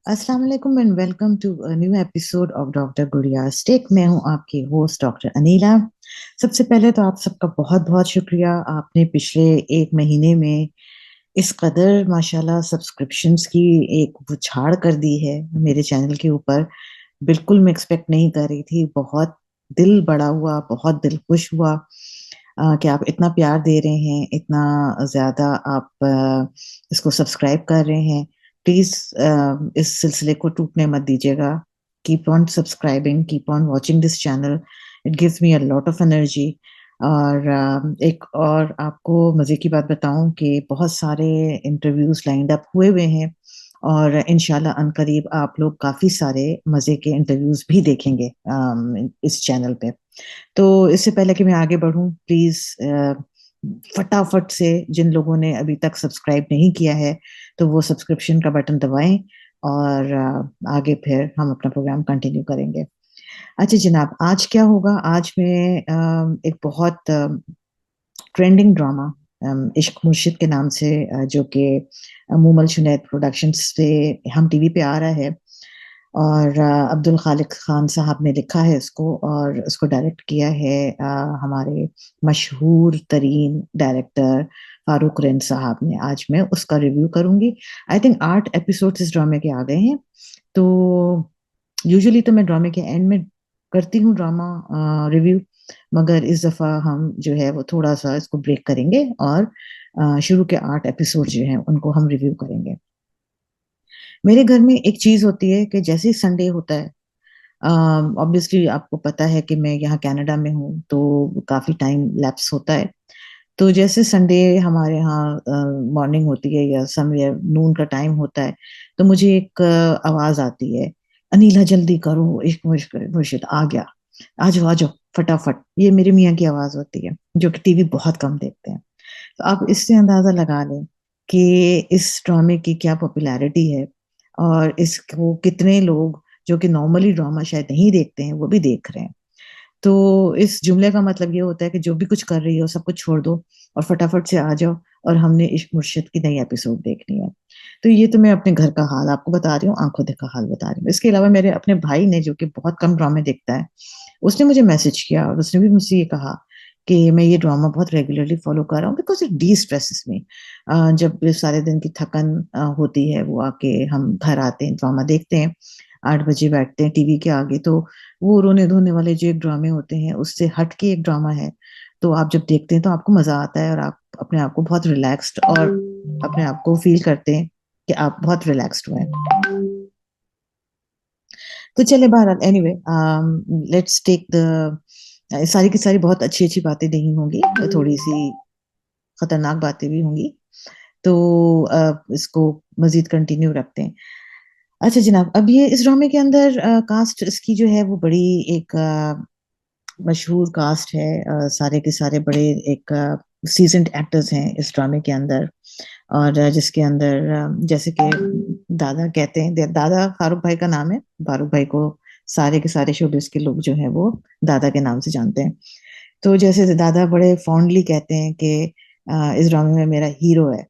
अस्सलाम वालेकुम and welcome to a new episode of doctor Gudiya's take. मैं हूं आपकी होस्ट डॉक्टर अनीला। सबसे पहले तो आप सबका बहुत बहुत शुक्रिया। आपने पिछले एक महीने में इस कदर माशाल्लाह सब्सक्रिप्शंस की एक बौछार कर दी है मेरे चैनल के ऊपर। बिल्कुल मैं एक्सपेक्ट नहीं कर रही थी। बहुत दिल बड़ा हुआ, बहुत दिल खुश हुआ कि आप इतना प्यार दे रहे हैं, इतना ज़्यादा आप इसको सब्सक्राइब कर रहे हैं। प्लीज़ इस सिलसिले को टूटने मत दीजिएगा। Keep on subscribing, keep on watching this channel. It gives me a lot of energy. और एक और आपको मज़े की बात बताऊं कि बहुत सारे इंटरव्यूज़ लाइंड अप हुए हुए हैं और इंशाल्लाह अनकरीब आप लोग काफ़ी सारे मज़े के इंटरव्यूज़ भी देखेंगे इस चैनल पे। तो इससे पहले कि मैं आगे बढ़ूं, प्लीज फटाफट से जिन लोगों ने अभी तक सब्सक्राइब नहीं किया है तो वो सब्सक्रिप्शन का बटन दबाएं और आगे फिर हम अपना प्रोग्राम कंटिन्यू करेंगे। अच्छा जनाब, आज क्या होगा? आज मैं एक बहुत ट्रेंडिंग ड्रामा इश्क मुर्शिद के नाम से जो कि मूमल जुनैद प्रोडक्शंस पे हम टीवी पे आ रहा है और अब्दुल खालिक खान साहब ने लिखा है इसको और उसको डायरेक्ट किया है हमारे मशहूर तरीन डायरेक्टर फारूक रेन साहब ने। आज मैं उसका रिव्यू करूंगी। आई थिंक 8 एपिसोड्स इस ड्रामे के आ गए हैं। तो यूजुअली तो मैं ड्रामे के एंड में करती हूँ ड्रामा रिव्यू, मगर इस दफा हम जो है वो थोड़ा सा इसको ब्रेक करेंगे और शुरू के 8 एपिसोड जो हैं उनको हम रिव्यू करेंगे। मेरे घर में एक चीज होती है कि जैसे ही संडे होता है, ऑब्वियसली आपको पता है कि मैं यहाँ कनाडा में हूँ तो काफी टाइम लैप्स होता है। तो जैसे संडे हमारे यहाँ मॉर्निंग होती है या समवेयर नून का टाइम होता है तो मुझे एक आवाज आती है, अनीला जल्दी करो, इश्क मुर्शिद आ गया, आ जाओ फटाफट। ये मेरे मियाँ की आवाज होती है जो कि टीवी बहुत कम देखते हैं। तो आप इससे अंदाजा लगा लें कि इस ड्रामे की क्या पॉपुलैरिटी है और इसको कितने लोग जो कि नॉर्मली ड्रामा शायद नहीं देखते हैं वो भी देख रहे हैं। तो इस जुमले का मतलब ये होता है कि जो भी कुछ कर रही हो सब कुछ छोड़ दो और फटाफट से आ जाओ और हमने इश्क मुर्शिद की नई एपिसोड देखनी है। तो ये तो मैं अपने घर का हाल आपको बता रही हूँ, आंखों देखा हाल बता रही हूँ। इसके अलावा मेरे अपने भाई ने, जो कि बहुत कम ड्रामे देखता है, उसने मुझे मैसेज किया और उसने भी मुझसे ये कहा कि मैं ये ड्रामा बहुत रेगुलरली फॉलो कर रहा हूँ बिकॉज इट डी स्ट्रेसेस मी। जब सारे दिन की थकन होती है, वो आके हम घर आते हैं, ड्रामा देखते हैं, 8 बजे बैठते हैं टीवी के आगे, तो वो रोने धोने वाले जो एक ड्रामे होते हैं उससे हट के एक ड्रामा है। तो आप जब देखते हैं तो आपको मजा आता है और आप अपने आप को बहुत रिलैक्स्ड और अपने आप को फील करते हैं कि आप बहुत रिलैक्स्ड हुए हैं। तो चले बहरहाल, एनीवे, लेट्स टेक द सारी की सारी बहुत अच्छी अच्छी बातें नहीं होंगी, थोड़ी सी खतरनाक बातें भी होंगी। तो इसको मजीद कंटिन्यू रखते हैं। अच्छा जनाब, अब ये इस ड्रामे के अंदर कास्ट इसकी जो है वो बड़ी एक मशहूर कास्ट है। सारे के सारे बड़े एक सीजन्ड एक्टर्स हैं इस ड्रामे के अंदर। और जिसके अंदर जैसे कि दादा कहते हैं, दादा फारूक भाई का नाम है। फारूक भाई को सारे के सारे शोबिस के लोग जो है वो दादा के नाम से जानते हैं। तो जैसे दादा बड़े फॉन्डली कहते हैं कि इस ड्रामे में मेरा हीरो है।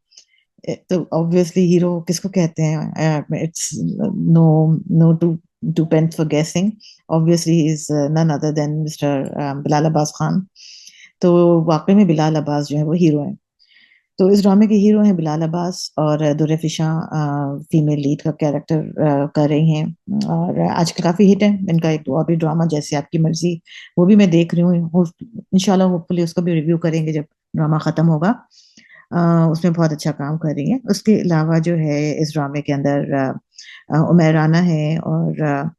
तो ऑब्वियसली हीरो किसको कहते हैं? It's no no to paint for guessing. Obviously is none other than mister Bilal Abbas Khan. तो वाकई में बिलाल अब्बास जो है वो हीरो है। तो इस ड्रामे के हीरो हैं बिलाल अब्बास और दुर्रे फिशा फीमेल लीड का कैरेक्टर कर रही हैं और आजकल काफी हिट है इनका एक और भी ड्रामा, जैसे आपकी मर्जी, वो भी मैं देख रही हूँ। इंशाल्लाह होपफुली उसका भी रिव्यू करेंगे जब ड्रामा खत्म होगा। उसमें बहुत अच्छा काम कर रही है। उसके अलावा जो है इस ड्रामे के अंदर उमैर राना है और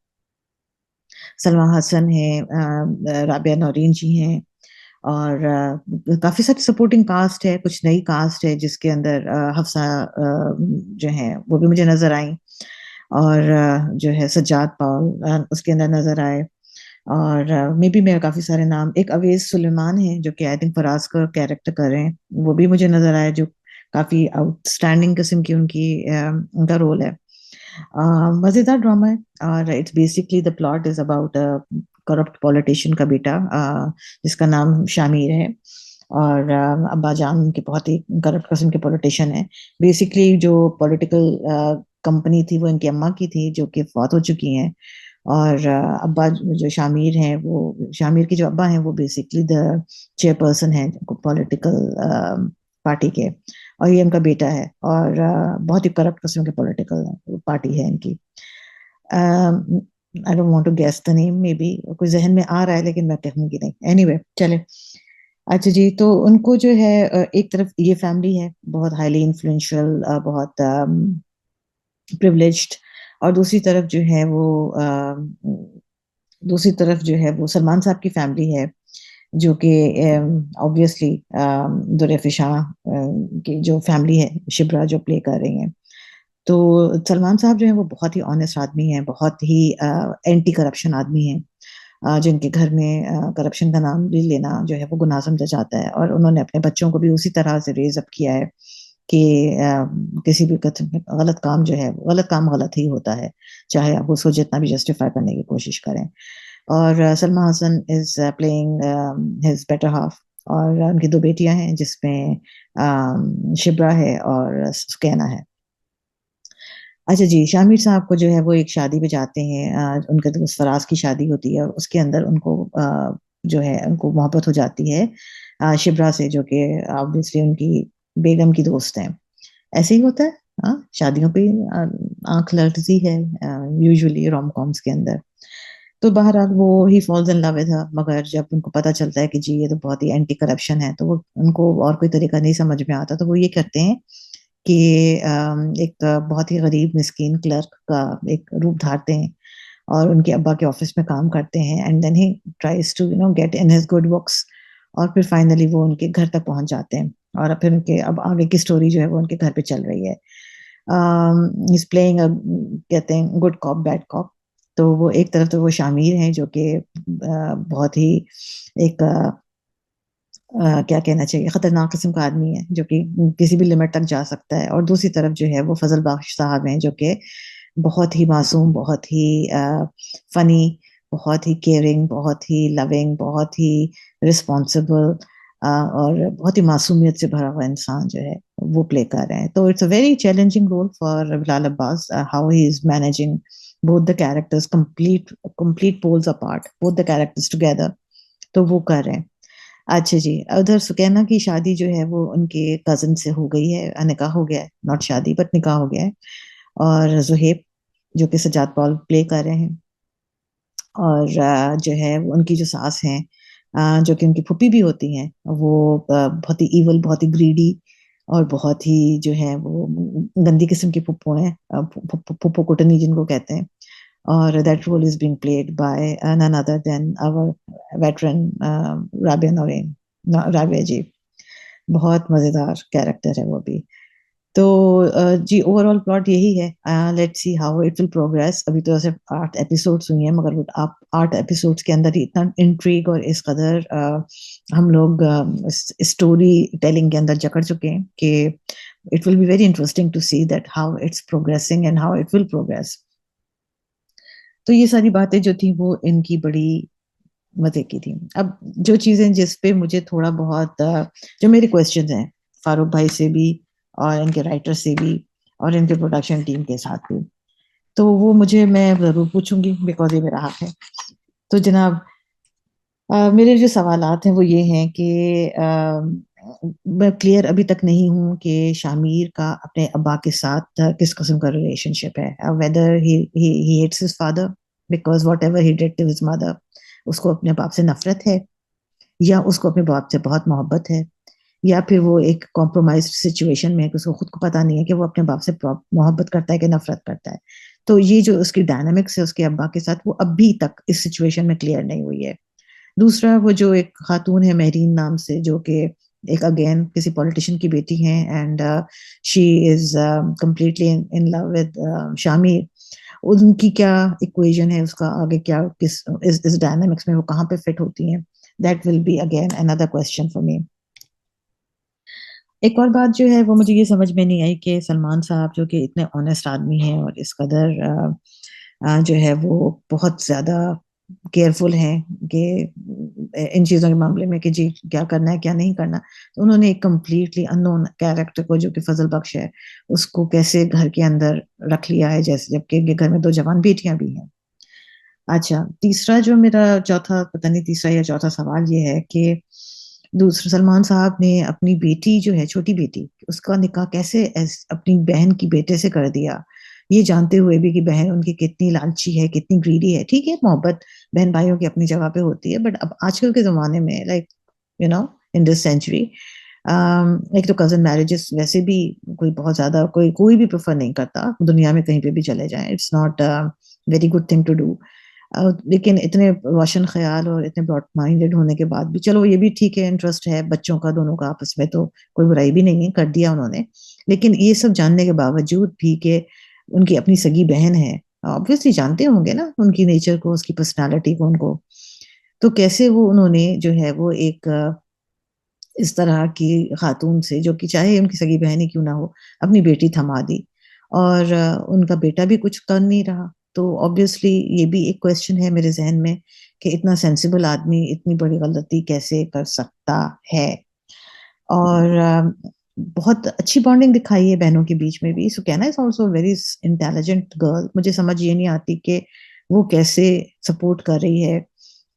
सलमा हसन है, राबिया नौरीन जी हैं और काफी सारी सपोर्टिंग कास्ट है, कुछ नई कास्ट है जिसके अंदर हफ्सा जो है वो भी मुझे नजर आई और जो है सज्जाद पाल उसके अंदर नजर आए। और मे बी मेरे काफी सारे नाम, एक अवेज सुलेमान है जो कि आई थिंक फराज का कैरेक्टर कर रहे हैं, वो भी मुझे नजर आया, जो काफी आउटस्टैंडिंग किस्म की उनका रोल है। मजेदार ड्रामा है और it's basically the plot is about corrupt politician का बेटा जिसका नाम शामिर है और अब्बा जान उनके बहुत ही करप्ट किस्म के पॉलिटिशियन है। बेसिकली जो पॉलिटिकल कंपनी थी वो इनकी अम्मा की थी, जो कि फौत हो चुकी हैं। और अब्बा जो शामिर हैं, वो शामिर के जो अब्बा हैं वो बेसिकली द चेयरपर्सन है पॉलिटिकल पार्टी के, और ये उनका बेटा है, और बहुत ही करप्ट किस्म के पॉलिटिकल पार्टी है इनकी। I don't want to guess the name, maybe कोई जहन में आ रहा है लेकिन मैं कहूंगी नहीं। एनीवे चले। अच्छा जी, तो उनको जो है एक तरफ ये फैमिली है बहुत हाईली इन्फ्लुएंशियल, बहुत प्रिविलेज्ड, और दूसरी तरफ जो है वो दूसरी तरफ जो है वो सलमान साहब की फैमिली है, जो कि ऑब्वियसली दुरैफ शाह की जो फैमिली है, शिब्रा जो प्ले कर रही हैं। तो सलमान साहब जो है वो बहुत ही ऑनेस्ट आदमी है, बहुत ही एंटी करप्शन आदमी है, जिनके घर में करप्शन का नाम भी लेना जो है वो गुनाह समझा जाता है, और उन्होंने अपने बच्चों को भी उसी तरह से रेज अप किया है कि किसी भी किस्म का गलत काम जो है, गलत काम गलत ही होता है, चाहे आप उसको जितना भी जस्टिफाई करने की कोशिश करें। और Salma Hasan is playing his better half, और उनकी दो बेटियां हैं जिसमें शिब्रा है और सुकैना है। अच्छा जी, शामिर साहब को जो है वो एक शादी पे जाते हैं, उनके दोस्त फराज की शादी होती है, और उसके अंदर उनको जो है उनको मोहब्बत हो जाती है शिब्रा से, जो कि ऑब्वियसली उनकी बेगम की दोस्त है। ऐसे ही होता है। हाँ, शादियों पे आंख लड़ती है यूजुअली रोम कॉम्स के अंदर। तो बहरहाल वो he falls in love with her, मगर जब उनको पता चलता है कि जी ये तो बहुत ही एंटी करप्शन है, तो वो उनको और कोई तरीका नहीं समझ में आता, तो वो ये करते हैं कि एक बहुत ही गरीब मिस्कीन क्लर्क का एक रूप धारते हैं, और उनके अब्बा के ऑफिस में काम करते हैं, and then he tries to get in his good books, और फिर फाइनली वो उनके घर तक पहुंच जाते हैं, और फिर उनके अब आगे की स्टोरी जो है वो उनके घर पे चल रही है। इज प्लेइंग कहते हैं गुड कॉप बैड कॉप। तो वो एक तरफ तो वो शामिर हैं जो कि बहुत ही एक क्या कहना चाहिए, खतरनाक किस्म का आदमी है, जो कि किसी भी लिमिट तक जा सकता है, और दूसरी तरफ जो है वो फजल बख्श साहब हैं, जो कि बहुत ही मासूम, बहुत ही फनी, बहुत ही केयरिंग, बहुत ही लविंग, बहुत ही रिस्पॉन्सिबल, और बहुत ही मासूमियत से भरा हुआ इंसान जो है वो प्ले कर रहे हैं। तो it's a very challenging role for Bilal Abbas, how he is managing both the characters, complete poles apart, both the characters together. तो वो कर रहे हैं। अच्छा जी, उधर सुकैना की शादी जो है वो उनके कजिन से हो गई है, निकाह हो गया है, नॉट शादी बट निकाह हो गया है। और जुहेब जो कि सजाद पॉल प्ले कर रहे हैं, और जो है वो उनकी जो सास हैं, जो कि उनकी फूफी भी होती हैं, वो बहुत ही इवल, बहुत ही ग्रीडी, और बहुत ही जो है वो गंदी किस्म की फुप्पो हैं, फुप्पो कुटनी जिनको कहते हैं। और that role is being played by none other than our veteran Rabia Naureen, Rabia ji. बहुत मजेदार कैरेक्टर है वो भी। तो जी, ओवरऑल प्लॉट यही है। Let's see how it will progress. अभी तो सिर्फ 8 एपिसोड्स हुई हैं, मगर वो आप 8 एपिसोड्स के अंदर ही इतना इंट्रीग और इस कदर हम लोग स्टोरी टेलिंग के अंदर जकड़ चुके हैं कि it will be very interesting to see that how it's progressing and how it will progress. तो ये सारी बातें जो थी वो इनकी बड़ी मजे की थी। अब जो चीजें जिस पे मुझे थोड़ा बहुत जो मेरे क्वेश्चंस हैं फारूक भाई से भी, और इनके राइटर से भी, और इनके प्रोडक्शन टीम के साथ भी, तो वो मुझे मैं जरूर पूछूंगी, बिकॉज ये मेरा हक है। तो जनाब, मेरे जो सवालात हैं वो ये हैं कि मैं क्लियर अभी तक नहीं हूँ कि शामिर का अपने अब्बा के साथ किस किस्म का रिलेशनशिप है, whether he hates his father because whatever he did to his mother, उसको अपने बाप से नफरत है, या उसको अपने बाप से बहुत मोहब्बत है, या फिर वो एक कॉम्प्रोमाइज सिचुएशन में है कि उसको खुद को पता नहीं है कि वो अपने बाप से मोहब्बत करता है कि नफरत करता है। तो ये जो उसकी डायनामिक्स है उसके अब्बा के साथ, वो अभी तक इस सिचुएशन में क्लियर नहीं हुई है। दूसरा, वो जो एक खातून है महरीन नाम से, जो कि एक अगेन किसी पॉलिटिशियन की बेटी है, and she is completely in love with Shamir. उनकी क्या इक्वेशन है, उसका आगे क्या, किस इस डायनामिक्स में वो कहाँ पे फिट होती हैं, that will be again another question for me. एक और बात जो है वो मुझे ये समझ में नहीं आई कि सलमान साहब जो कि इतने ऑनेस्ट आदमी हैं और इस कदर जो है वो बहुत ज्यादा केयरफुल हैं कि इन चीज़ों के मामले में कि जी क्या करना है, क्या नहीं करना। तो उन्होंने एक कंप्लीटली अननोन कैरेक्टर को जो कि फ़ज़ल बख्श है, उसको कैसे घर के अंदर रख लिया है जैसे जबकि इनके घर में 2 जवान बेटियाँ भी हैं। अच्छा, तीसरा जो मेरा चौथा पता नहीं तीसरा या चौथा सवाल ये है कि दूसरे सलमान साहब ने अपनी बेटी जो है, छोटी बेटी, उसका निकाह कैसे अपनी बहन की बेटे से कर दिया? ये जानते हुए भी कि बहन उनकी कितनी लालची है, कितनी ग्रीडी है। ठीक है, मोहब्बत बहन-भाइयों की अपनी जगह पे होती है, बट अब आजकल के ज़माने में like you know in this century एक तो कज़िन मैरेजेस वैसे भी कोई बहुत ज़्यादा कोई कोई भी प्रेफ़र नहीं करता, दुनिया में कहीं पे भी चले जाएँ। It's not very good thing to do. लेकिन इतने रोशन ख़्याल और इतने ब्रॉड माइंडेड होने के बाद भी चलो ये भी ठीक है, इंटरेस्ट है बच्चों का दोनों का आपस में तो कोई बुराई भी नहीं है, कर दिया उन्होंने। लेकिन ये सब जानने के बावजूद भी कि उनकी अपनी सगी बहन है, ऑब्वियसली जानते होंगे ना उनकी नेचर को, उसकी पर्सनैलिटी को उनको। तो कैसे वो उन्होंने जो है वो एक इस तरह की खातून से जो कि चाहे उनकी सगी बहन ही क्यों ना हो, अपनी बेटी थमा दी और उनका बेटा भी कुछ कर नहीं रहा। तो ऑब्वियसली ये भी एक क्वेश्चन है मेरे ज़हन में कि इतना सेंसिबल आदमी इतनी बड़ी गलती कैसे कर सकता है? और बहुत अच्छी बॉन्डिंग दिखाई है बहनों के बीच में भी। Sukaina is also very intelligent girl. मुझे समझ ये नहीं आती कि वो कैसे सपोर्ट कर रही है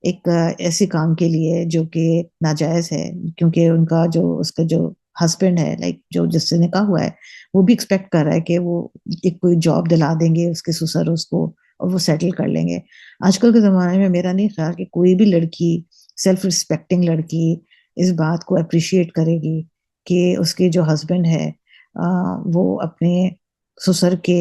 एक ऐसे काम के लिए जो कि नाजायज़ है क्योंकि उनका जो उसका जो हस्बैंड है लाइक जो जिससे निकाह हुआ है, वो भी एक्सपेक्ट कर रहा है कि वो एक कोई जॉब दिला देंगे उसके ससुर उसको और वो सेटल कर लेंगे। आजकल के ज़माने में मेरा नहीं ख़्याल कि कोई भी लड़की, सेल्फ रिस्पेक्टिंग लड़की इस बात को एप्रिशिएट करेगी कि उसके जो हस्बैंड है वो अपने ससुर के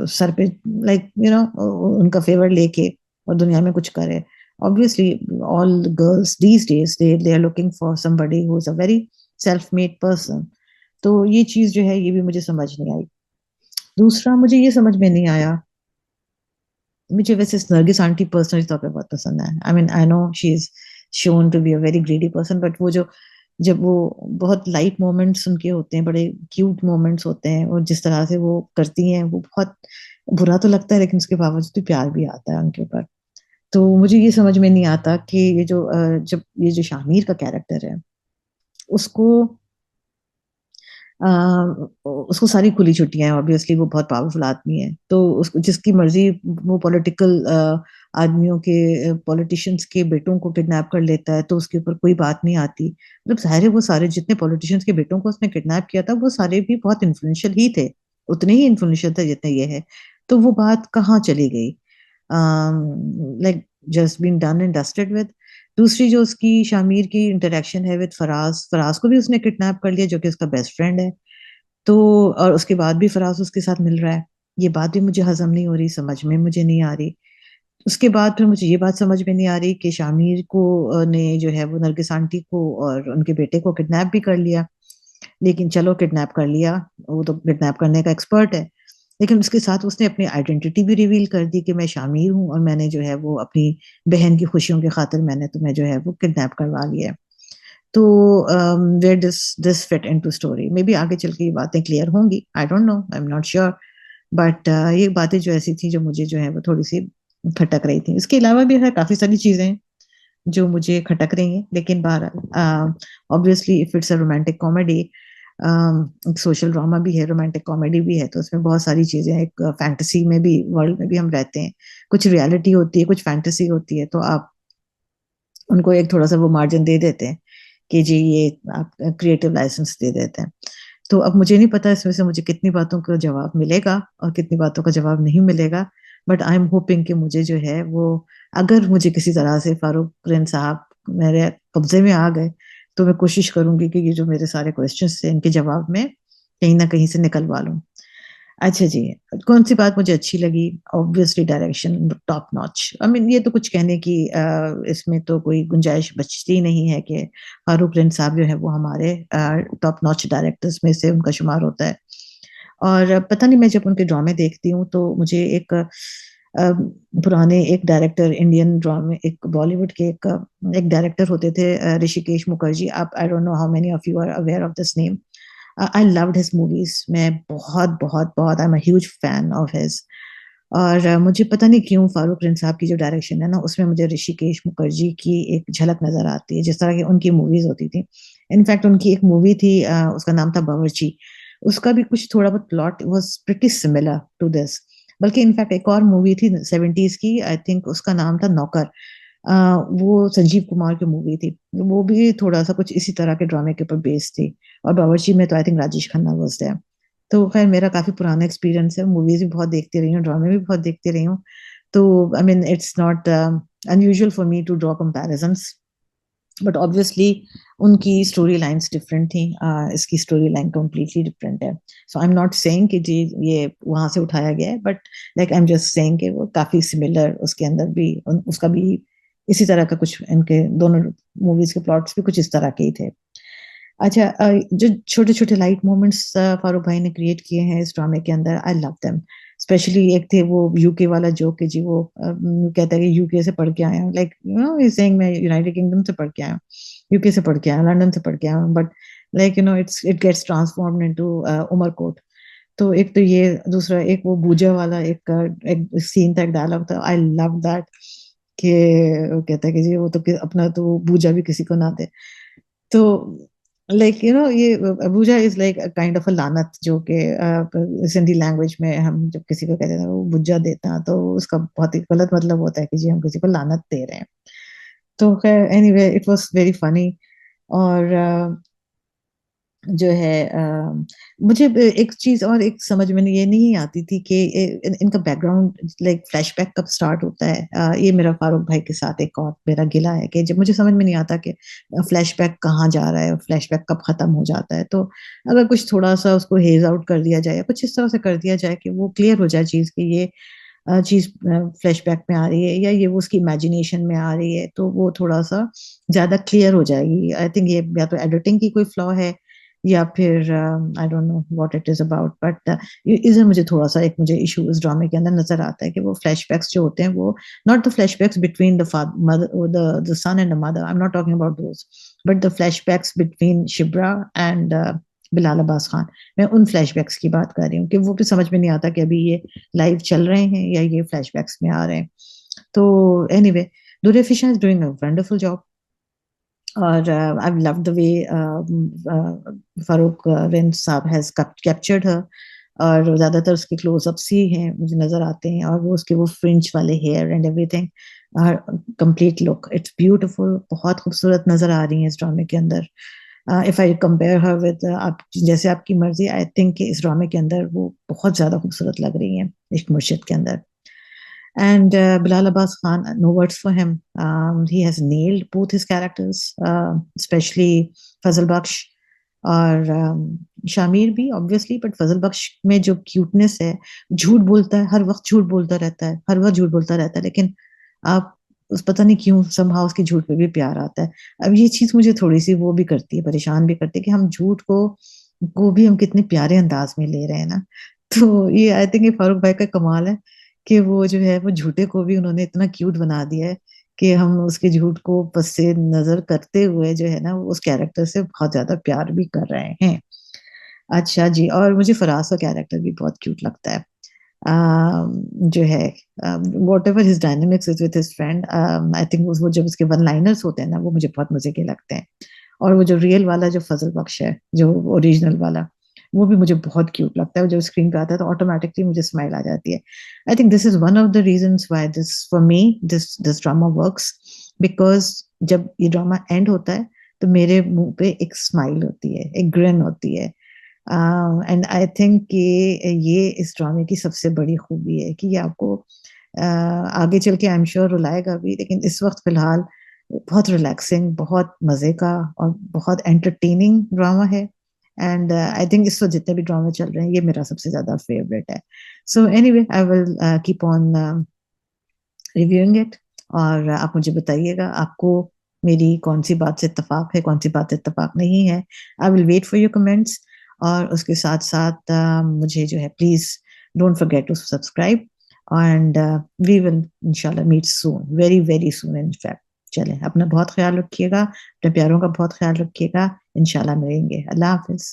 सर पे लाइक उनका फ़ेवर लेके और दुनिया में कुछ करे। Obviously, all girls these days they are looking for somebody who is a very self-made person. तो ये चीज़ जो है ये भी मुझे समझ नहीं आई। दूसरा मुझे ये समझ में नहीं आया, मुझे वैसे नरगिस आंटी पर्सनली तौर पे बहुत पसंद है। I mean I know she is shown to be a very greedy person but वो जो जब वो बहुत लाइट मोमेंट्स उनके होते हैं, बड़े क्यूट मोमेंट्स होते हैं और जिस तरह से वो करती हैं, वो बहुत बुरा तो लगता है लेकिन उसके बावजूद भी प्यार भी आता है उनके ऊपर। तो मुझे ये समझ में नहीं आता कि ये जो जब ये जो शामिर का कैरेक्टर है, उसको उसको सारी खुली छुट्टियाँ हैं, ऑब्वियसली वो बहुत पावरफुल आदमी है। तो उसको जिसकी मर्ज़ी वो पॉलिटिकल आदमियों के पॉलिटिशियंस के बेटों को किडनैप कर लेता है, तो उसके ऊपर कोई बात नहीं आती। मतलब ज़ाहिर है वो सारे जितने पॉलिटिशियंस के बेटों को उसने किडनैप किया था, वो सारे भी बहुत इन्फ्लुएंशियल ही थे। उतने ही इन्फ्लुएंशियल थे जितने ये है। तो वो बात कहाँ चली गई? Like just been done and dusted with. दूसरी जो उसकी शामिर की इंटरैक्शन है विद फराज, फराज को भी उसने किडनैप कर लिया जो कि उसका बेस्ट फ्रेंड है। तो और उसके बाद भी फराज उसके साथ मिल रहा है। ये बात भी मुझे हज़म नहीं हो रही, समझ में मुझे नहीं आ रही। उसके बाद फिर मुझे ये बात समझ में नहीं आ रही कि शामिर को ने जो है वो नरगिस आंटी को और उनके बेटे को किडनैप भी कर लिया। लेकिन चलो किडनैप कर लिया, वो तो किडनैप करने का एक्सपर्ट है। लेकिन उसके साथ उसने अपनी आइडेंटिटी भी रिवील कर दी कि मैं शामिर हूँ और मैंने जो है वो अपनी बहन की खुशियों की खातिर मैंने तुम्हें जो है वो किडनैप करवा लिया है। तो where does this fit into story? Maybe आगे चल के ये बातें क्लियर होंगी, I don't know, I am not sure but ये बातें जो ऐसी थी जो मुझे जो है वो थोड़ी-सी खटक रही थी। इसके अलावा भी है काफ़ी सारी चीज़ें हैं जो मुझे खटक रही हैं, लेकिन बहरहाल obviously if it's a romantic comedy एक सोशल ड्रामा भी है, रोमांटिक कॉमेडी भी है, तो उसमें बहुत सारी चीज़ें हैं। एक फैंटेसी में भी वर्ल्ड में भी हम रहते हैं। कुछ रियलिटी होती है, कुछ फैंटेसी होती है, तो आप उनको एक थोड़ा-सा वो मार्जिन दे देते हैं कि जी ये आप क्रिएटिव लाइसेंस दे देते हैं। तो अब मुझे नहीं पता इसमें से मुझे कितनी बातों का जवाब मिलेगा और कितनी बातों का जवाब नहीं मिलेगा। बट आई एम होपिंग कि मुझे जो है वो अगर मुझे किसी तरह से फ़ारूक रिन साहब मेरे कब्ज़े में आ गए, तो मैं कोशिश करूँगी कि ये जो मेरे सारे क्वेश्चन्स थे इनके जवाब मैं कहीं न कहीं से निकलवा लूँ। अच्छा जी, कौन-सी बात मुझे अच्छी लगी? Obviously direction top notch. I mean ये तो कुछ कहने की इसमें तो कोई गुंजाइश बचती नहीं है कि फारूक रिंद साहब जो है वो हमारे टॉप नॉच डायरेक्टर्स में से उनका शुमार होता है। और पता नहीं मैं जब उनके ड्रामे देखती हूँ तो मुझे एक पुराने एक डायरेक्टर इंडियन ड्रामे एक बॉलीवुड के एक डायरेक्टर होते थे ऋषिकेश मुखर्जी। आप I don't know how many of you are aware of this name. I loved his movies मैं बहुत, बहुत, बहुत I am a huge fan of his और मुझे पता नहीं क्यों फारूक रिन साहब की जो डायरेक्शन है ना, उसमें मुझे ऋषिकेश मुखर्जी की एक झलक नज़र आती है, जिस तरह की उनकी मूवीज़ होती थी। इनफैक्ट उनकी एक मूवी थी उसका नाम था बावर्ची। उसका भी कुछ थोड़ा बहुत plot was pretty similar to this. बल्कि इनफैक्ट एक और मूवी थी 70s की, आई थिंक उसका नाम था नौकर। अ, वो संजीव कुमार की मूवी थी। वो भी थोड़ा-सा कुछ इसी तरह के ड्रामे के ऊपर बेस्ड थी और बावर्ची में तो I think Rajesh Khanna was there. तो ख़ैर मेरा काफ़ी पुराना एक्सपीरियंस है, मूवीज़ भी बहुत देखती रही हूँ, ड्रामे भी बहुत देखती रही हूँ। तो I mean it's not unusual for me to draw comparisons, but obviously उनकी स्टोरी लाइन्स डिफरेंट थी, इसकी स्टोरी लाइन कंप्लीटली डिफरेंट है। So I am not saying कि जी ये वहाँ से उठाया गया है, but like I am just saying कि वो काफ़ी सिमिलर उसके अंदर भी उसका भी इसी तरह का कुछ, इनके दोनों मूवीज़ के प्लॉट्स भी कुछ इस तरह के ही थे। अच्छा, जो छोटे-छोटे लाइट मोमेंट्स फारूक भाई ने क्रिएट किए हैं इस ड्रामे के अंदर, आई लव देम। स्पेशली एक थे वो यूके वाला जोक है जी, वो कहता है कि यूके से पढ़ के आया हूँ, like you no he is saying मैं यूनाइटेड किंगडम से पढ़ के आया हूँ, यूके से पढ़ के आया हूँ, लंदन से पढ़ के आया हूँ, but like you know it gets transformed into Umarkot. तो एक तो ये, दूसरा एक वो बूजा वाला एक सीन था, एक डायलॉग था, आई लव दैट कि वो कहता है कि जी वो तो अपना तो बूजा भी किसी को ना दे। तो लाइक यू नो ये Abuja is like a kind of a लानत, जो कि सिंधी लैंग्वेज में हम जब किसी को कहते हैं वो बुज्जा देता है, तो उसका बहुत ही गलत मतलब होता है कि जी हम किसी को लानत दे रहे हैं। तो ख़ैर anyway it was very funny. और जो है मुझे एक चीज़ और एक समझ में ये नहीं आती थी कि इनका बैकग्राउंड लाइक फ्लैशबैक कब स्टार्ट होता है। ये मेरा फारूक भाई के साथ एक और मेरा गिला है कि जब मुझे समझ में नहीं आता कि फ्लैशबैक कहाँ जा रहा है और फ्लैशबैक कब खत्म हो जाता है। तो अगर कुछ थोड़ा-सा उसको हेज़ आउट कर दिया जाए या कुछ इस तरह से कर दिया जाए कि वो क्लियर हो जाए चीज़ कि ये चीज़ फ्लैशबैक में आ रही है या ये वो उसकी इमेजिनेशन में आ रही है, तो वो थोड़ा-सा ज़्यादा क्लियर हो जाएगी। आई थिंक ये या तो एडिटिंग की कोई फ्लॉ है या फिर आई don't know what it is about, but इधर मुझे थोड़ा-सा एक मुझे इश्यू इस ड्रामे के अंदर नज़र आता है कि वो फ्लैशबैक्स जो होते हैं वो not the flashbacks between the mother the son and the mother, I am not talking about those, but the flashbacks between Shibra and Bilal Abbas Khan. मैं उन फ्लैशबैक्स की बात कर रही हूँ कि वो भी समझ में नहीं आता कि अभी ये लाइव चल रहे हैं या ये फ्लैशबैक्स में आ रहे हैं। तो anyway, Duray Fisher is doing a wonderful job. और I love the way Farooq rinse साहब हैज़ कैप्चर्ड हर। और ज़्यादातर उसके क्लोज़अप्स ही हैं मुझे नज़र आते हैं, और वो उसके वो फ्रिंज वाले hair and everything, her complete look it's beautiful, बहुत खूबसूरत नज़र आ रही हैं इस ड्रामे के अंदर। If I compare her with आप जैसे आपकी मर्ज़ी, आई थिंक कि इस ड्रामे के अंदर वो बहुत ज़्यादा खूबसूरत लग रही हैं इश्क मुर्शिद के अंदर। And Bilal Abbas Khan, no words for him. He has nailed both his characters, especially Fazal Baksh और शामिर भी ऑब्वियसली, बट फजल बख्श में जो क्यूटनेस है, झूठ बोलता है, हर वक्त झूठ बोलता रहता है, हर वक्त झूठ बोलता रहता है, लेकिन आप उस पता नहीं क्यों समहाउ उसके झूठ पे भी प्यार आता है। अब ये चीज़ मुझे थोड़ी-सी वो भी करती है, परेशान भी करती है कि हम झूठ को भी हम कितने प्यारे अंदाज में ले रहे हैं ना। तो ये आई थिंक ये फारूक भाई का कमाल है कि वो जो है वो झूठे को भी उन्होंने इतना क्यूट बना दिया है कि हम उसके झूठ को पस्से नज़र करते हुए जो है ना, वो उस कैरेक्टर से बहुत ज़्यादा प्यार भी कर रहे हैं। अच्छा जी, और मुझे फराज का कैरेक्टर भी बहुत क्यूट लगता है। जो है whatever his dynamics is with his friend, I think वो जब उसके वन लाइनर्स होते हैं ना, वो मुझे बहुत मज़े के लगते हैं। और वो जो रियल वाला जो फज़ल बख्श है, जो ओरिजिनल वाला, वो भी मुझे बहुत क्यूट लगता है। वो जब स्क्रीन पे आता है तो ऑटोमैटिकली मुझे स्माइल आ जाती है। I think this is one of the reasons why this for me this this drama works, because जब ये ड्रामा एंड होता है, तो मेरे मुँह पे एक स्माइल होती है, एक ग्रिन होती है। एंड आई थिंक कि ये इस ड्रामे की सबसे बड़ी खूबी है कि ये आपको आगे चल के आई एम श्योर रुलाएगा भी, लेकिन इस वक़्त फ़िलहाल बहुत रिलैक्सिंग, बहुत मज़े का और बहुत एंटरटेनिंग ड्रामा है। एंड आई थिंक इस वक़्त जितने भी ड्रामे चल रहे हैं, ये मेरा सबसे ज़्यादा फ़ेवरेट है। So anyway I will keep on reviewing it, और आप मुझे बताइएगा आपको मेरी कौन-सी बात से इत्तेफ़ाक है, कौन-सी बात से इत्तेफ़ाक नहीं है। I will wait for your comments, और उसके साथ-साथ मुझे जो है please don't forget to subscribe, and we will इंशाल्लाह meet soon, very, very soon in fact. चलें, अपना बहुत ख़्याल रखिएगा, अपने प्यारों का बहुत ख़्याल रखिएगा। इंशाल्लाह मिलेंगे। अल्लाह हाफ़िज़।